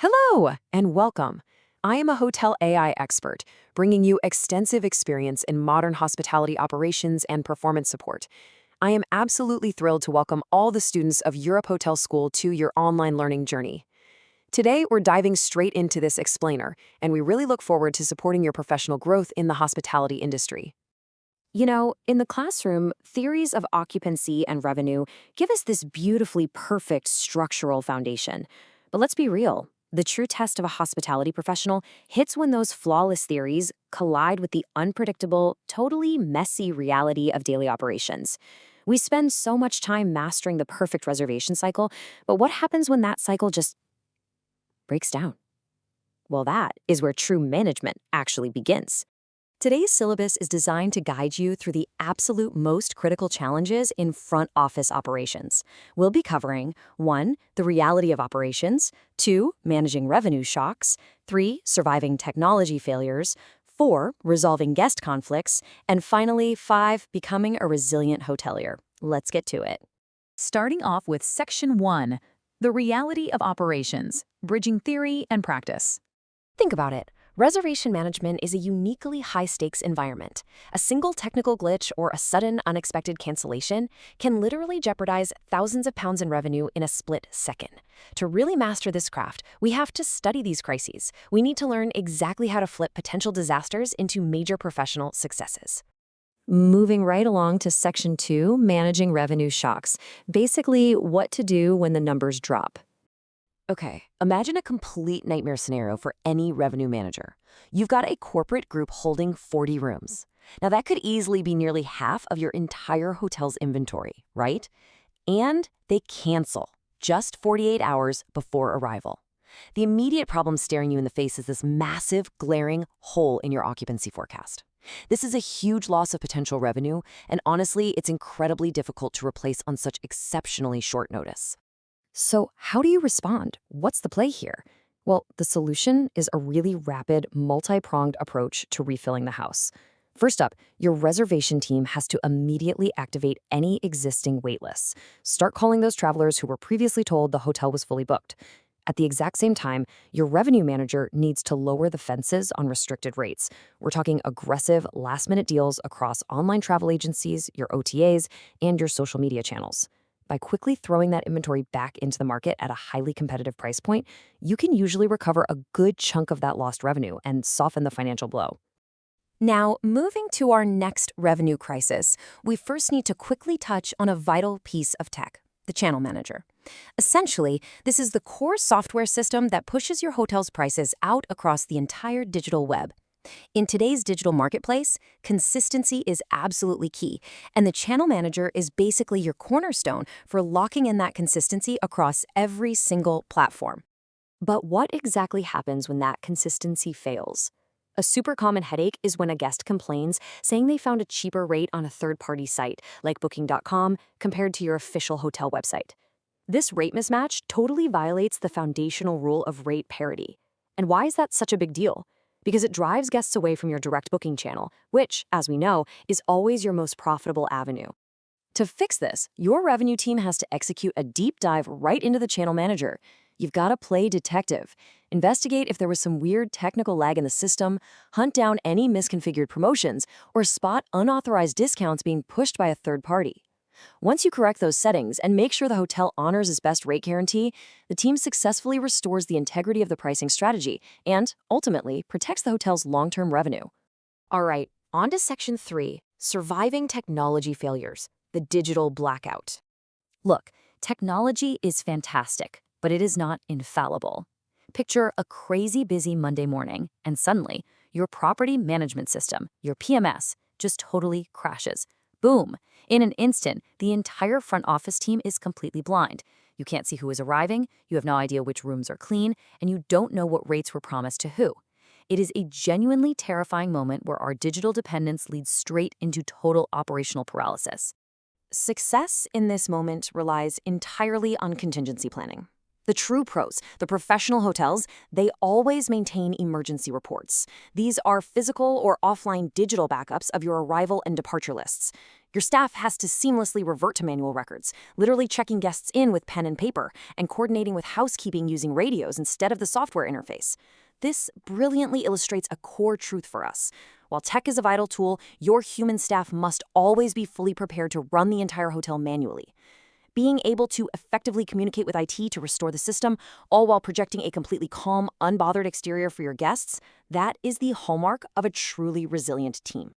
Hello and welcome. I am a hotel AI expert, bringing you extensive experience in modern hospitality operations and performance support. I am absolutely thrilled to welcome all the students of Europe Hotel School to your online learning journey. Today, we're diving straight into this explainer, and we really look forward to supporting your professional growth in the hospitality industry. You know, in the classroom, theories of occupancy and revenue give us this beautifully perfect structural foundation. But let's be real. The true test of a hospitality professional hits when those flawless theories collide with the unpredictable, totally messy reality of daily operations. We spend so much time mastering the perfect reservation cycle, but what happens when that cycle just breaks down? Well, that is where true management actually begins. Today's syllabus is designed to guide you through the absolute most critical challenges in front office operations. We'll be covering 1. The reality of operations, 2. Managing revenue shocks, 3. Surviving technology failures, 4. Resolving guest conflicts, and finally, 5. Becoming a resilient hotelier. Let's get to it. Starting off with Section 1, the reality of operations, bridging theory and practice. Think about it. Reservation management is a uniquely high-stakes environment. A single technical glitch or a sudden, unexpected cancellation can literally jeopardize thousands of pounds in revenue in a split second. To really master this craft, we have to study these crises. We need to learn exactly how to flip potential disasters into major professional successes. Moving right along to Section 2, managing revenue shocks. Basically, what to do when the numbers drop. Okay, imagine a complete nightmare scenario for any revenue manager. You've got a corporate group holding 40 rooms. Now, that could easily be nearly half of your entire hotel's inventory, right? And they cancel just 48 hours before arrival. The immediate problem staring you in the face is this massive, glaring hole in your occupancy forecast. This is a huge loss of potential revenue, and honestly, it's incredibly difficult to replace on such exceptionally short notice. So how do you respond? What's the play here? Well, the solution is a really rapid, multi-pronged approach to refilling the house. First up, your reservation team has to immediately activate any existing waitlists. Start calling those travelers who were previously told the hotel was fully booked. At the exact same time, your revenue manager needs to lower the fences on restricted rates. We're talking aggressive, last-minute deals across online travel agencies, your OTAs, and your social media channels. By quickly throwing that inventory back into the market at a highly competitive price point, you can usually recover a good chunk of that lost revenue and soften the financial blow. Now, moving to our next revenue crisis, we first need to quickly touch on a vital piece of tech, the channel manager. Essentially, this is the core software system that pushes your hotel's prices out across the entire digital web. In today's digital marketplace, consistency is absolutely key, and the channel manager is basically your cornerstone for locking in that consistency across every single platform. But what exactly happens when that consistency fails? A super common headache is when a guest complains, saying they found a cheaper rate on a third-party site, like Booking.com, compared to your official hotel website. This rate mismatch totally violates the foundational rule of rate parity. And why is that such a big deal? Because it drives guests away from your direct booking channel, which, as we know, is always your most profitable avenue. To fix this, your revenue team has to execute a deep dive right into the channel manager. You've got to play detective. Investigate if there was some weird technical lag in the system, hunt down any misconfigured promotions, or spot unauthorized discounts being pushed by a third party. Once you correct those settings and make sure the hotel honors its best rate guarantee, the team successfully restores the integrity of the pricing strategy and, ultimately, protects the hotel's long-term revenue. All right, on to Section 3, surviving technology failures, the digital blackout. Look, technology is fantastic, but it is not infallible. Picture a crazy busy Monday morning, and suddenly, your property management system, your PMS, just totally crashes. Boom! In an instant, the entire front office team is completely blind. You can't see who is arriving, you have no idea which rooms are clean, and you don't know what rates were promised to who. It is a genuinely terrifying moment where our digital dependence leads straight into total operational paralysis. Success in this moment relies entirely on contingency planning. The true pros, the professional hotels, they always maintain emergency reports. These are physical or offline digital backups of your arrival and departure lists. Your staff has to seamlessly revert to manual records, literally checking guests in with pen and paper and coordinating with housekeeping using radios instead of the software interface. This brilliantly illustrates a core truth for us. While tech is a vital tool, your human staff must always be fully prepared to run the entire hotel manually. Being able to effectively communicate with IT to restore the system, all while projecting a completely calm, unbothered exterior for your guests, that is the hallmark of a truly resilient team.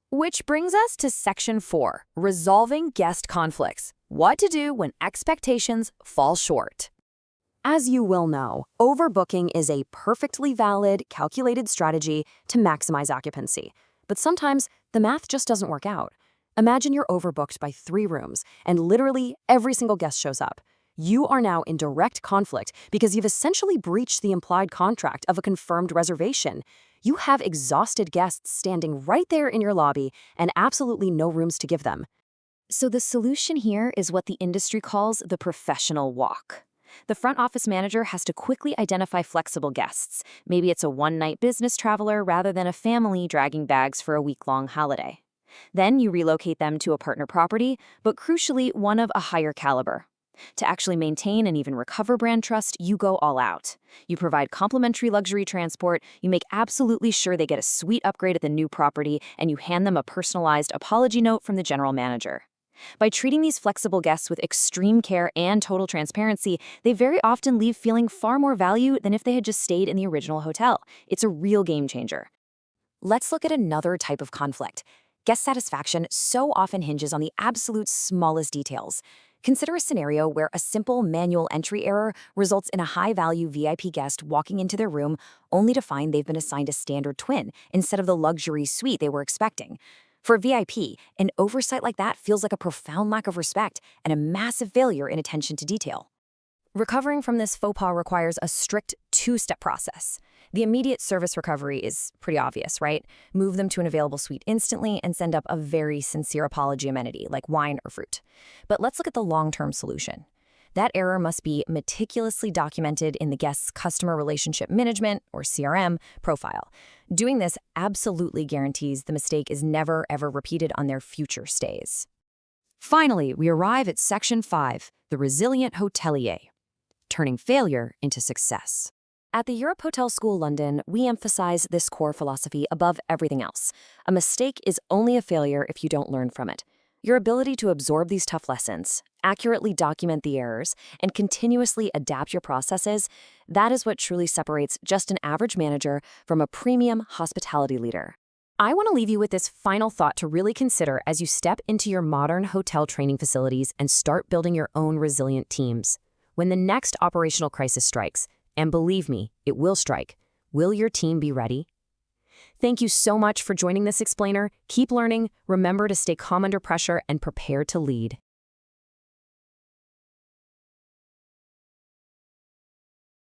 Which brings us to Section 4, Resolving Guest Conflicts. What to do when expectations fall short. As you will know, overbooking is a perfectly valid, calculated strategy to maximize occupancy. But sometimes the math just doesn't work out. Imagine you're overbooked by 3 rooms, and literally every single guest shows up. You are now in direct conflict because you've essentially breached the implied contract of a confirmed reservation. You have exhausted guests standing right there in your lobby and absolutely no rooms to give them. So the solution here is what the industry calls the professional walk. The front office manager has to quickly identify flexible guests. Maybe it's a one-night business traveler rather than a family dragging bags for a week-long holiday. Then you relocate them to a partner property, but crucially, one of a higher caliber. To actually maintain and even recover brand trust, you go all out. You provide complimentary luxury transport, you make absolutely sure they get a sweet upgrade at the new property, and you hand them a personalized apology note from the general manager. By treating these flexible guests with extreme care and total transparency, they very often leave feeling far more value than if they had just stayed in the original hotel. It's a real game changer. Let's look at another type of conflict. Guest satisfaction so often hinges on the absolute smallest details. Consider a scenario where a simple manual entry error results in a high-value VIP guest walking into their room only to find they've been assigned a standard twin instead of the luxury suite they were expecting. For a VIP, an oversight like that feels like a profound lack of respect and a massive failure in attention to detail. Recovering from this faux pas requires a strict 2-step process. The immediate service recovery is pretty obvious, right? Move them to an available suite instantly and send up a very sincere apology amenity like wine or fruit. But let's look at the long-term solution. That error must be meticulously documented in the guest's customer relationship management, or CRM, profile. Doing this absolutely guarantees the mistake is never, ever repeated on their future stays. Finally, we arrive at Section 5, the resilient hotelier, turning failure into success. At the Europe Hotel School London, we emphasize this core philosophy above everything else. A mistake is only a failure if you don't learn from it. Your ability to absorb these tough lessons, accurately document the errors, and continuously adapt your processes, that is what truly separates just an average manager from a premium hospitality leader. I want to leave you with this final thought to really consider as you step into your modern hotel training facilities and start building your own resilient teams. When the next operational crisis strikes, and believe me, it will strike, will your team be ready? Thank you so much for joining this explainer. Keep learning, remember to stay calm under pressure, and prepare to lead.